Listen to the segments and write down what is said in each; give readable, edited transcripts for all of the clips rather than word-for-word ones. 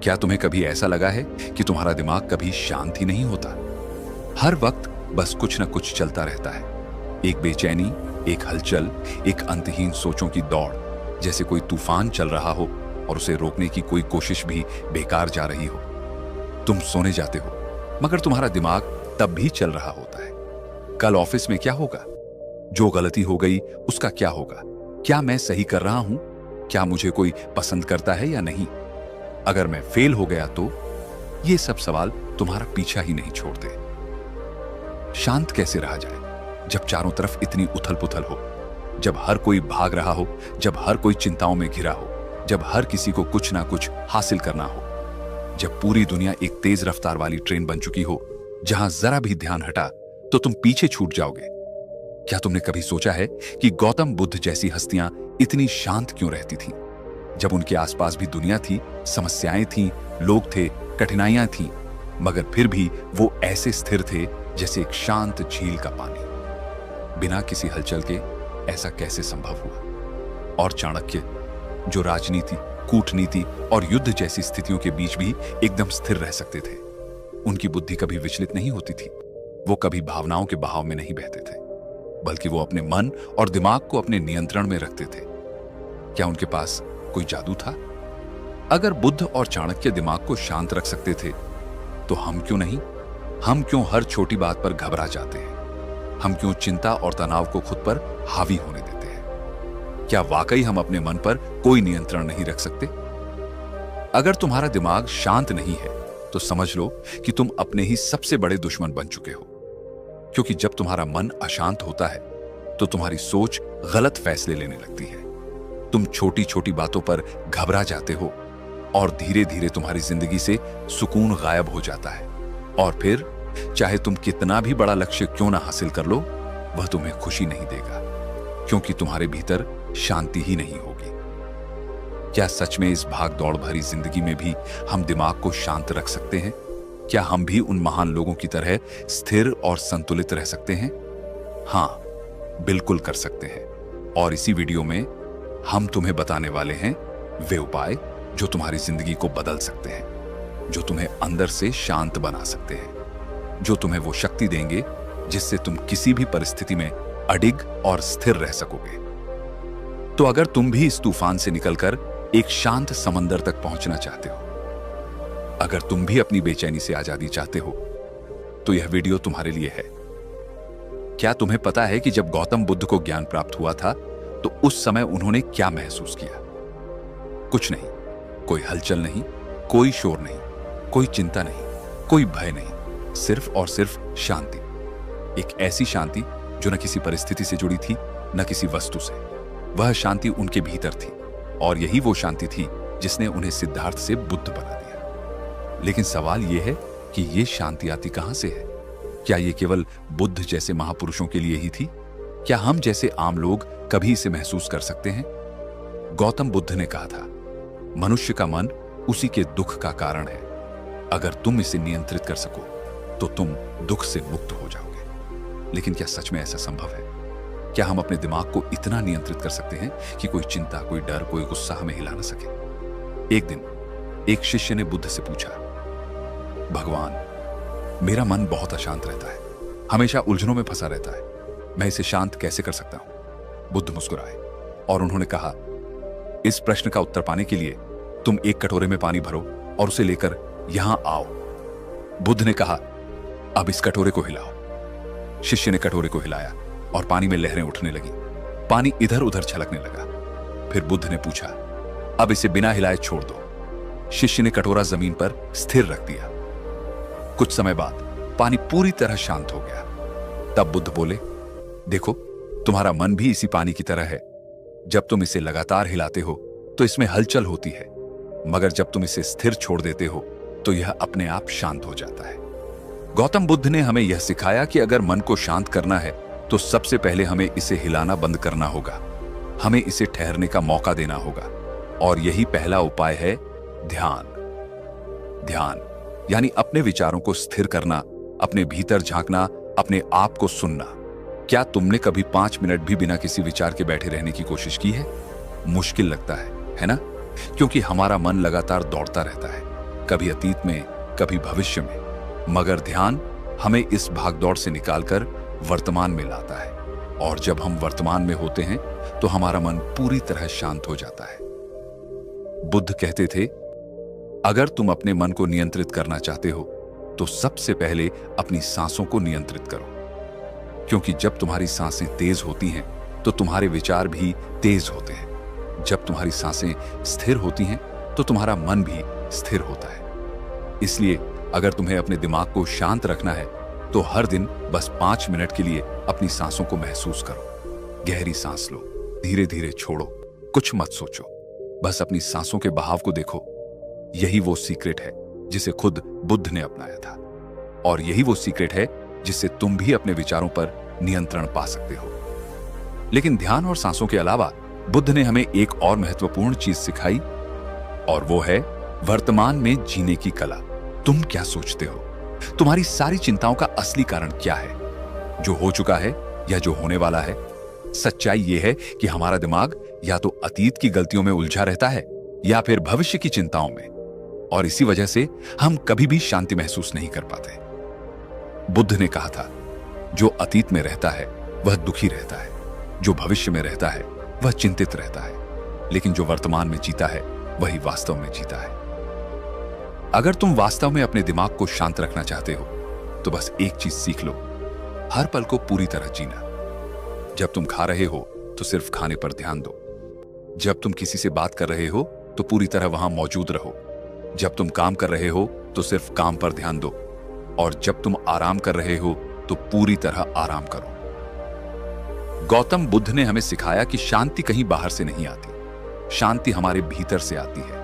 क्या तुम्हें कभी ऐसा लगा है कि तुम्हारा दिमाग कभी शांत ही नहीं होता? हर वक्त बस कुछ न कुछ चलता रहता है। एक बेचैनी, एक हलचल, एक अंतहीन सोचों की दौड़, जैसे कोई तूफान चल रहा हो और उसे रोकने की कोई कोशिश भी बेकार जा रही हो। तुम सोने जाते हो मगर तुम्हारा दिमाग तब भी चल रहा होता है। कल ऑफिस में क्या होगा? जो गलती हो गई उसका क्या होगा? क्या मैं सही कर रहा हूं? क्या मुझे कोई पसंद करता है या नहीं? अगर मैं फेल हो गया तो? ये सब सवाल तुम्हारा पीछा ही नहीं छोड़ते। शांत कैसे रहा जाए जब चारों तरफ इतनी उथल पुथल हो, जब हर कोई भाग रहा हो, जब हर कोई चिंताओं में घिरा हो, जब हर किसी को कुछ ना कुछ हासिल करना हो, जब पूरी दुनिया एक तेज रफ्तार वाली ट्रेन बन चुकी हो जहां जरा भी ध्यान हटा तो तुम पीछे छूट जाओगे। क्या तुमने कभी सोचा है कि गौतम बुद्ध जैसी हस्तियां इतनी शांत क्यों रहती थीं? जब उनके आसपास भी दुनिया थी, समस्याएं थीं, लोग थे, कठिनाइयां थीं, मगर फिर भी वो ऐसे स्थिर थे जैसे एक शांत झील का पानी। बिना किसी हलचल के ऐसा कैसे संभव हुआ? और चाणक्य, जो राजनीति, कूटनीति और युद्ध जैसी स्थितियों के बीच भी एकदम स्थिर रह सकते थे, उनकी बुद्धि कभी विचलित नहीं होती थी। वो कभी भावनाओं के बहाव में नहीं बहते थे, बल्कि वो अपने मन और दिमाग को अपने नियंत्रण में रखते थे। क्या उनके पास कोई जादू था? अगर बुद्ध और चाणक्य दिमाग को शांत रख सकते थे तो हम क्यों नहीं? हम क्यों हर छोटी बात पर घबरा जाते हैं? हम क्यों चिंता और तनाव को खुद पर हावी होने देते हैं? क्या वाकई हम अपने मन पर कोई नियंत्रण नहीं रख सकते? अगर तुम्हारा दिमाग शांत नहीं है तो समझ लो कि तुम अपने ही सबसे बड़े दुश्मन बन चुके हो। क्योंकि जब तुम्हारा मन अशांत होता है तो तुम्हारी सोच गलत फैसले लेने लगती है। तुम छोटी छोटी बातों पर घबरा जाते हो और धीरे धीरे तुम्हारी जिंदगी से सुकून गायब हो जाता है। और फिर चाहे तुम कितना भी बड़ा लक्ष्य क्यों ना हासिल कर लो, वह तुम्हें खुशी नहीं देगा, क्योंकि तुम्हारे भीतर शांति ही नहीं होगी। क्या सच में इस भाग दौड़ भरी जिंदगी में भी हम दिमाग को शांत रख सकते हैं? क्या हम भी उन महान लोगों की तरह स्थिर और संतुलित रह सकते हैं? हां, बिल्कुल कर सकते हैं। और इसी वीडियो में हम तुम्हें बताने वाले हैं वे उपाय जो तुम्हारी जिंदगी को बदल सकते हैं, जो तुम्हें अंदर से शांत बना सकते हैं, जो तुम्हें वो शक्ति देंगे जिससे तुम किसी भी परिस्थिति में अडिग और स्थिर रह सकोगे। तो अगर तुम भी इस तूफान से निकलकर एक शांत समंदर तक पहुंचना चाहते हो, अगर तुम भी अपनी बेचैनी से आजादी चाहते हो, तो यह वीडियो तुम्हारे लिए है। क्या तुम्हें पता है कि जब गौतम बुद्ध को ज्ञान प्राप्त हुआ था तो उस समय उन्होंने क्या महसूस किया? कुछ नहीं, कोई हलचल नहीं, कोई शोर नहीं, कोई चिंता नहीं, कोई भय नहीं, सिर्फ और सिर्फ शांति। एक ऐसी शांति जो न किसी परिस्थिति से जुड़ी थी, न किसी वस्तु से। वह शांति उनके भीतर थी और यही वो शांति थी जिसने उन्हें सिद्धार्थ से बुद्ध बना दिया। लेकिन सवाल यह है कि यह शांति आती कहां से है? क्या यह केवल बुद्ध जैसे महापुरुषों के लिए ही थी? क्या हम जैसे आम लोग कभी इसे महसूस कर सकते हैं? गौतम बुद्ध ने कहा था, मनुष्य का मन उसी के दुख का कारण है। अगर तुम इसे नियंत्रित कर सको तो तुम दुख से मुक्त हो जाओगे। लेकिन क्या सच में ऐसा संभव है? क्या हम अपने दिमाग को इतना नियंत्रित कर सकते हैं कि कोई चिंता, कोई डर, कोई गुस्सा हमें हिला ना सके? एक दिन एक शिष्य ने बुद्ध से पूछा, भगवान, मेरा मन बहुत अशांत रहता है, हमेशा उलझनों में फंसा रहता है, मैं इसे शांत कैसे कर सकता हूं? बुद्ध मुस्कुराए और उन्होंने कहा, इस प्रश्न का उत्तर पाने के लिए तुम एक कटोरे में पानी भरो और उसे लेकर यहां आओ। बुद्ध ने कहा, अब इस कटोरे को हिलाओ। शिष्य ने कटोरे को हिलाया और पानी में लहरें उठने लगी। पानी इधर उधर छलकने लगा। फिर बुद्ध ने पूछा, अब इसे बिना हिलाए छोड़ दो। शिष्य ने कटोरा जमीन पर स्थिर रख दिया। कुछ समय बाद पानी पूरी तरह शांत हो गया। तब बुद्ध बोले, देखो, तुम्हारा मन भी इसी पानी की तरह है। जब तुम इसे लगातार हिलाते हो तो इसमें हलचल होती है, मगर जब तुम इसे स्थिर छोड़ देते हो तो यह अपने आप शांत हो जाता है। गौतम बुद्ध ने हमें यह सिखाया कि अगर मन को शांत करना है तो सबसे पहले हमें इसे हिलाना बंद करना होगा। हमें इसे ठहरने का मौका देना होगा। और यही पहला उपाय है ध्यान। ध्यान यानी अपने विचारों को स्थिर करना, अपने भीतर झांकना, अपने आप को सुनना। क्या तुमने कभी 5 मिनट भी बिना किसी विचार के बैठे रहने की कोशिश की है? मुश्किल लगता है ना? क्योंकि हमारा मन लगातार दौड़ता रहता है। कभी अतीत में, कभी भविष्य में। मगर ध्यान हमें इस भागदौड़ से निकालकर वर्तमान में लाता है, और जब हम वर्तमान में होते हैं तो हमारा मन पूरी तरह शांत हो जाता है। बुद्ध कहते थे, अगर तुम अपने मन को नियंत्रित करना चाहते हो तो सबसे पहले अपनी सांसों को नियंत्रित करो, क्योंकि जब तुम्हारी सांसें तेज होती हैं तो तुम्हारे विचार भी तेज होते हैं। जब तुम्हारी सांसें स्थिर होती हैं तो तुम्हारा मन भी स्थिर होता है। इसलिए अगर तुम्हें अपने दिमाग को शांत रखना है तो हर दिन बस 5 मिनट के लिए अपनी सांसों को महसूस करो। गहरी सांस लो, धीरे धीरे छोड़ो, कुछ मत सोचो, बस अपनी सांसों के बहाव को देखो। यही वो सीक्रेट है जिसे खुद बुद्ध ने अपनाया था, और यही वो सीक्रेट है जिससे तुम भी अपने विचारों पर नियंत्रण पा सकते हो। लेकिन ध्यान और सांसों के अलावा बुद्ध ने हमें एक और महत्वपूर्ण चीज सिखाई, और वो है वर्तमान में जीने की कला। तुम क्या सोचते हो? तुम्हारी सारी चिंताओं का असली कारण क्या है? जो हो चुका है या जो होने वाला है? सच्चाई यह है कि हमारा दिमाग या तो अतीत की गलतियों में उलझा रहता है या फिर भविष्य की चिंताओं में, और इसी वजह से हम कभी भी शांति महसूस नहीं कर पाते। बुद्ध ने कहा था, जो अतीत में रहता है वह दुखी रहता है, जो भविष्य में रहता है वह चिंतित रहता है, लेकिन जो वर्तमान में जीता है वही वास्तव में जीता है। अगर तुम वास्तव में अपने दिमाग को शांत रखना चाहते हो तो बस एक चीज सीख लो, हर पल को पूरी तरह जीना। जब तुम खा रहे हो तो सिर्फ खाने पर ध्यान दो। जब तुम किसी से बात कर रहे हो तो पूरी तरह वहां मौजूद रहो। जब तुम काम कर रहे हो तो सिर्फ काम पर ध्यान दो, और जब तुम आराम कर रहे हो तो पूरी तरह आराम करो। गौतम बुद्ध ने हमें सिखाया कि शांति कहीं बाहर से नहीं आती, शांति हमारे भीतर से आती है।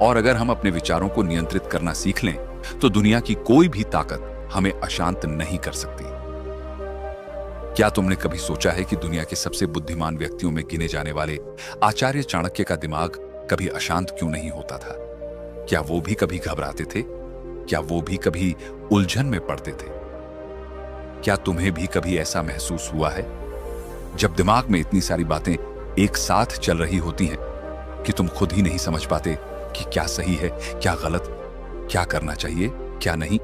और अगर हम अपने विचारों को नियंत्रित करना सीख लें तो दुनिया की कोई भी ताकत हमें अशांत नहीं कर सकती। क्या तुमने कभी सोचा है कि दुनिया के सबसे बुद्धिमान व्यक्तियों में गिने जाने वाले आचार्य चाणक्य का दिमाग कभी अशांत क्यों नहीं होता था? क्या वो भी कभी घबराते थे? क्या वो भी कभी उलझन में पड़ते थे? क्या तुम्हें भी कभी ऐसा महसूस हुआ है, जब दिमाग में इतनी सारी बातें एक साथ चल रही होती हैं कि तुम खुद ही नहीं समझ पाते कि क्या सही है, क्या गलत, क्या करना चाहिए, क्या नहीं?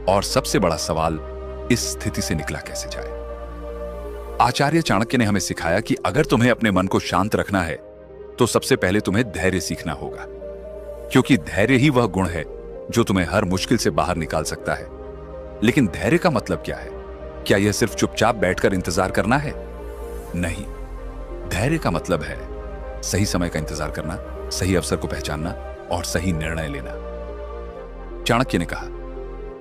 और सबसे बड़ा सवाल, इस स्थिति से निकला कैसे जाए? आचार्य चाणक्य ने हमें सिखाया कि अगर तुम्हें अपने मन को शांत रखना है तो सबसे पहले तुम्हें धैर्य सीखना होगा, क्योंकि धैर्य ही वह गुण है जो तुम्हें हर मुश्किल से बाहर निकाल सकता है। लेकिन धैर्य का मतलब क्या है? क्या यह सिर्फ चुपचाप बैठकर इंतजार करना है? नहीं, धैर्य का मतलब है सही समय का इंतजार करना, सही अवसर को पहचानना और सही निर्णय लेना। चाणक्य ने कहा,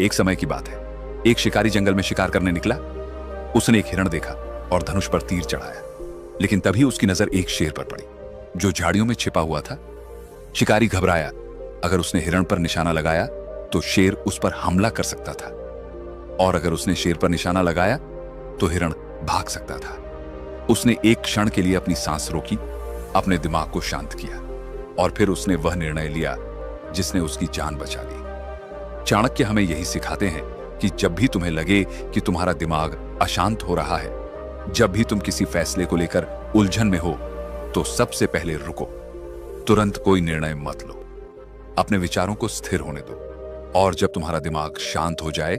एक समय की बात है, एक शिकारी जंगल में शिकार करने निकला। उसने एक हिरण देखा और धनुष पर तीर चढ़ाया, लेकिन तभी उसकी नजर एक शेर पर पड़ी जो झाड़ियों में छिपा हुआ था। शिकारी घबराया। अगर उसने हिरण पर निशाना लगाया तो शेर उस पर हमला कर सकता था, और अगर उसने शेर पर निशाना लगाया तो हिरण भाग सकता था। उसने एक क्षण के लिए अपनी सांस रोकी, अपने दिमाग को शांत किया, और फिर उसने वह निर्णय लिया जिसने उसकी जान बचा ली। चाणक्य हमें यही सिखाते हैं कि जब भी तुम्हें लगे कि तुम्हारा दिमाग अशांत हो रहा है, जब भी तुम किसी फैसले को लेकर उलझन में हो, तो सबसे पहले रुको, तुरंत कोई निर्णय मत लो, अपने विचारों को स्थिर होने दो, और जब तुम्हारा दिमाग शांत हो जाए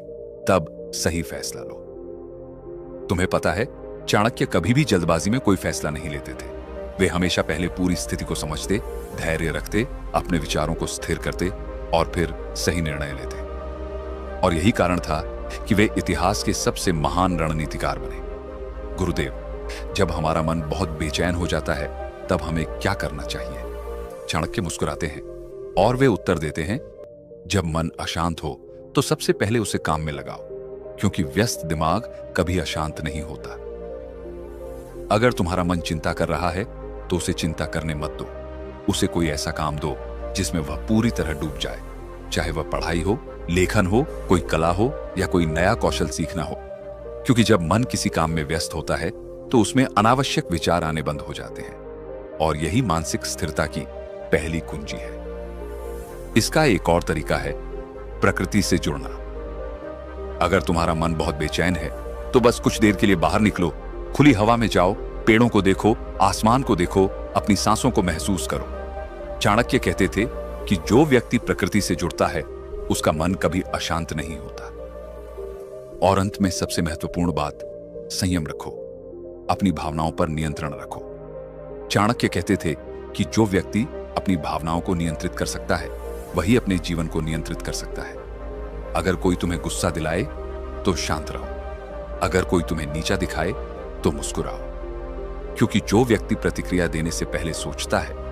तब सही फैसला लो। तुम्हें पता है, चाणक्य कभी भी जल्दबाजी में कोई फैसला नहीं लेते थे। वे हमेशा पहले पूरी स्थिति को समझते, धैर्य रखते, अपने विचारों को स्थिर करते और फिर सही निर्णय लेते। और यही कारण था कि वे इतिहास के सबसे महान रणनीतिकार बने। गुरुदेव, जब हमारा मन बहुत बेचैन हो जाता है तब हमें क्या करना चाहिए? चाणक्य मुस्कुराते हैं और वे उत्तर देते हैं, जब मन अशांत हो तो सबसे पहले उसे काम में लगाओ, क्योंकि व्यस्त दिमाग कभी अशांत नहीं होता। अगर तुम्हारा मन चिंता कर रहा है तो उसे चिंता करने मत दो। उसे कोई ऐसा काम दो जिसमें वह पूरी तरह डूब जाए, चाहे वह पढ़ाई हो, लेखन हो, कोई कला हो या कोई नया कौशल सीखना हो। क्योंकि जब मन किसी काम में व्यस्त होता है तो उसमें अनावश्यक विचार आने बंद हो जाते हैं, और यही मानसिक स्थिरता की पहली कुंजी है। इसका एक और तरीका है प्रकृति से जुड़ना। अगर तुम्हारा मन बहुत बेचैन है तो बस कुछ देर के लिए बाहर निकलो, खुली हवा में जाओ, पेड़ों को देखो, आसमान को देखो, अपनी सांसों को महसूस करो। चाणक्य कहते थे, कि जो व्यक्ति प्रकृति से जुड़ता है उसका मन कभी अशांत नहीं होता। और अंत में सबसे महत्वपूर्ण बात, संयम रखो, अपनी भावनाओं पर नियंत्रण रखो। चाणक्य कहते थे कि जो व्यक्ति अपनी भावनाओं को नियंत्रित कर सकता है वही अपने जीवन को नियंत्रित कर सकता है। अगर कोई तुम्हें गुस्सा दिलाए तो शांत रहो, अगर कोई तुम्हें नीचा दिखाए तो मुस्कुराओ, क्योंकि जो व्यक्ति प्रतिक्रिया देने से पहले सोचता है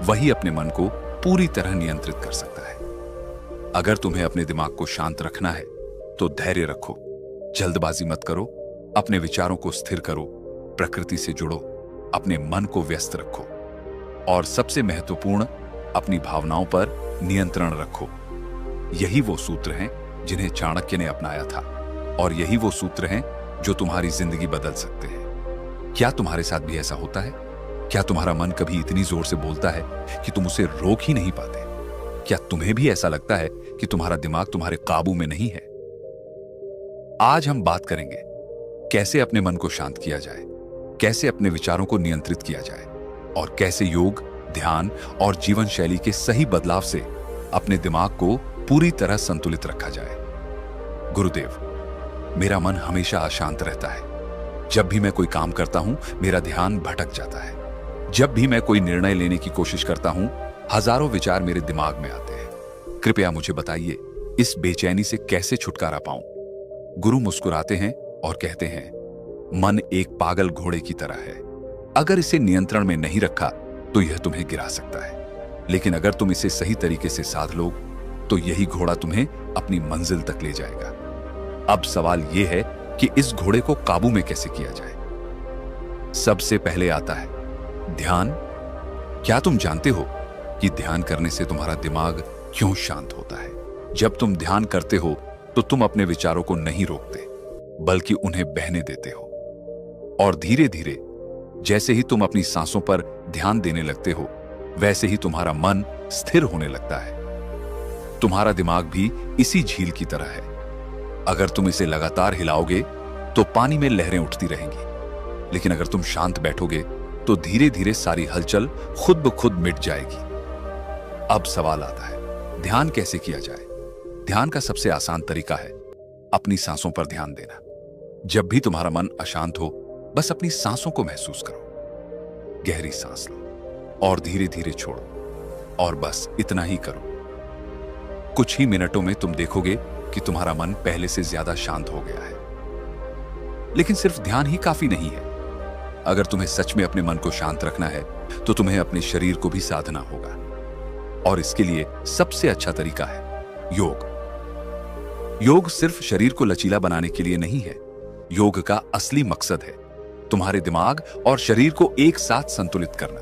वही अपने मन को पूरी तरह नियंत्रित कर सकता है। अगर तुम्हें अपने दिमाग को शांत रखना है तो धैर्य रखो, जल्दबाजी मत करो, अपने विचारों को स्थिर करो, प्रकृति से जुड़ो, अपने मन को व्यस्त रखो और सबसे महत्वपूर्ण, अपनी भावनाओं पर नियंत्रण रखो। यही वो सूत्र हैं जिन्हें चाणक्य ने अपनाया था और यही वो सूत्र हैं जो तुम्हारी जिंदगी बदल सकते हैं। क्या तुम्हारे साथ भी ऐसा होता है? क्या तुम्हारा मन कभी इतनी जोर से बोलता है कि तुम उसे रोक ही नहीं पाते? क्या तुम्हें भी ऐसा लगता है कि तुम्हारा दिमाग तुम्हारे काबू में नहीं है? आज हम बात करेंगे कैसे अपने मन को शांत किया जाए, कैसे अपने विचारों को नियंत्रित किया जाए और कैसे योग, ध्यान और जीवन शैली के सही बदलाव से अपने दिमाग को पूरी तरह संतुलित रखा जाए। गुरुदेव, मेरा मन हमेशा अशांत रहता है। जब भी मैं कोई काम करता हूं मेरा ध्यान भटक जाता है। जब भी मैं कोई निर्णय लेने की कोशिश करता हूं हजारों विचार मेरे दिमाग में आते हैं। कृपया मुझे बताइए, इस बेचैनी से कैसे छुटकारा पाऊं? गुरु मुस्कुराते हैं और कहते हैं, मन एक पागल घोड़े की तरह है। अगर इसे नियंत्रण में नहीं रखा तो यह तुम्हें गिरा सकता है, लेकिन अगर तुम इसे सही तरीके से साध लो तो यही घोड़ा तुम्हें अपनी मंजिल तक ले जाएगा। अब सवाल यह है कि इस घोड़े को काबू में कैसे किया जाए। सबसे पहले आता है ध्यान। क्या तुम जानते हो कि ध्यान करने से तुम्हारा दिमाग क्यों शांत होता है? जब तुम ध्यान करते हो तो तुम अपने विचारों को नहीं रोकते बल्कि उन्हें बहने देते हो, और धीरे धीरे जैसे ही तुम अपनी सांसों पर ध्यान देने लगते हो वैसे ही तुम्हारा मन स्थिर होने लगता है। तुम्हारा दिमाग भी इसी झील की तरह है। अगर तुम इसे लगातार हिलाओगे तो पानी में लहरें उठती रहेंगी, लेकिन अगर तुम शांत बैठोगे तो धीरे धीरे सारी हलचल खुद ब खुद मिट जाएगी। अब सवाल आता है, ध्यान कैसे किया जाए? ध्यान का सबसे आसान तरीका है अपनी सांसों पर ध्यान देना। जब भी तुम्हारा मन अशांत हो बस अपनी सांसों को महसूस करो। गहरी सांस लो और धीरे धीरे छोड़ो, और बस इतना ही करो। कुछ ही मिनटों में तुम देखोगे कि तुम्हारा मन पहले से ज्यादा शांत हो गया है। लेकिन सिर्फ ध्यान ही काफी नहीं है। अगर तुम्हें सच में अपने मन को शांत रखना है तो तुम्हें अपने शरीर को भी साधना होगा, और इसके लिए सबसे अच्छा तरीका है योग। योग सिर्फ शरीर को लचीला बनाने के लिए नहीं है। योग का असली मकसद है तुम्हारे दिमाग और शरीर को एक साथ संतुलित करना।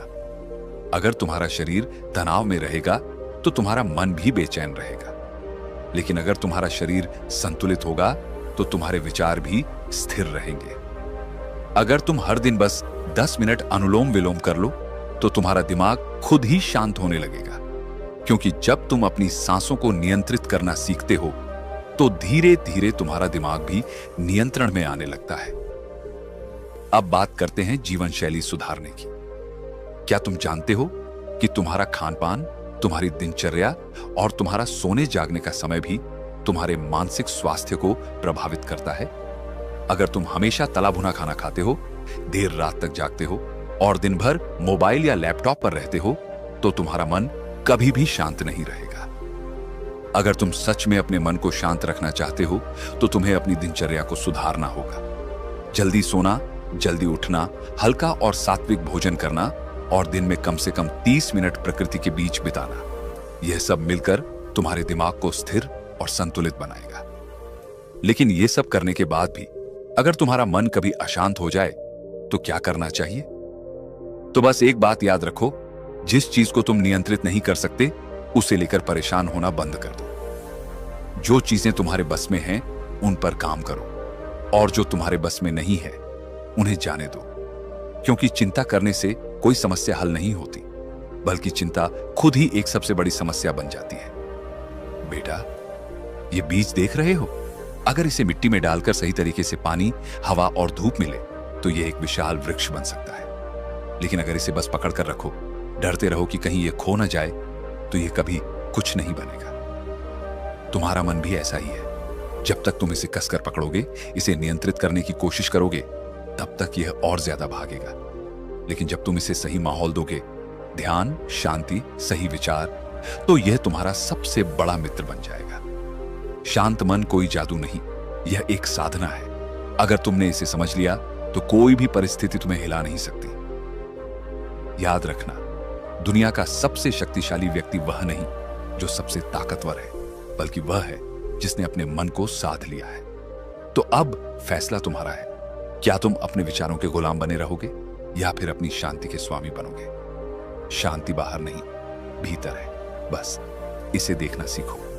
अगर तुम्हारा शरीर तनाव में रहेगा तो तुम्हारा मन भी बेचैन रहेगा, लेकिन अगर तुम्हारा शरीर संतुलित होगा तो तुम्हारे विचार भी स्थिर रहेंगे। अगर तुम हर दिन बस 10 मिनट अनुलोम विलोम कर लो तो तुम्हारा दिमाग खुद ही शांत होने लगेगा, क्योंकि जब तुम अपनी सांसों को नियंत्रित करना सीखते हो तो धीरे धीरे तुम्हारा दिमाग भी नियंत्रण में आने लगता है। अब बात करते हैं जीवन शैली सुधारने की। क्या तुम जानते हो कि तुम्हारा खानपान, तुम्हारी दिनचर्या और तुम्हारा सोने जागने का समय भी तुम्हारे मानसिक स्वास्थ्य को प्रभावित करता है? अगर तुम हमेशा तला भुना खाना खाते हो, देर रात तक जागते हो और दिन भर मोबाइल या लैपटॉप पर रहते हो तो तुम्हारा मन कभी भी शांत नहीं रहेगा। अगर तुम सच में अपने मन को शांत रखना चाहते हो तो तुम्हें अपनी दिनचर्या को सुधारना होगा। जल्दी सोना, जल्दी उठना, हल्का और सात्विक भोजन करना और दिन में कम से कम 30 मिनट प्रकृति के बीच बिताना, यह सब मिलकर तुम्हारे दिमाग को स्थिर और संतुलित बनाएगा। लेकिन यह सब करने के बाद भी अगर तुम्हारा मन कभी अशांत हो जाए तो क्या करना चाहिए? तो बस एक बात याद रखो, जिस चीज को तुम नियंत्रित नहीं कर सकते उसे लेकर परेशान होना बंद कर दो। जो चीजें तुम्हारे बस में हैं उन पर काम करो, और जो तुम्हारे बस में नहीं है उन्हें जाने दो, क्योंकि चिंता करने से कोई समस्या हल नहीं होती, बल्कि चिंता खुद ही एक सबसे बड़ी समस्या बन जाती है। बेटा, ये बीज देख रहे हो? अगर इसे मिट्टी में डालकर सही तरीके से पानी, हवा और धूप मिले तो यह एक विशाल वृक्ष बन सकता है। लेकिन अगर इसे बस पकड़ कर रखो, डरते रहो कि कहीं यह खो न जाए, तो यह कभी कुछ नहीं बनेगा। तुम्हारा मन भी ऐसा ही है। जब तक तुम इसे कसकर पकड़ोगे, इसे नियंत्रित करने की कोशिश करोगे, तब तक यह और ज्यादा भागेगा। लेकिन जब तुम इसे सही माहौल दोगे, ध्यान, शांति, सही विचार, तो यह तुम्हारा सबसे बड़ा मित्र बन जाएगा। शांत मन कोई जादू नहीं, यह एक साधना है। अगर तुमने इसे समझ लिया तो कोई भी परिस्थिति तुम्हें हिला नहीं सकती। याद रखना, दुनिया का सबसे शक्तिशाली व्यक्ति वह नहीं जो सबसे ताकतवर है, बल्कि वह है जिसने अपने मन को साध लिया है। तो अब फैसला तुम्हारा है। क्या तुम अपने विचारों के गुलाम बने रहोगे या फिर अपनी शांति के स्वामी बनोगे? शांति बाहर नहीं, भीतर है। बस इसे देखना सीखो।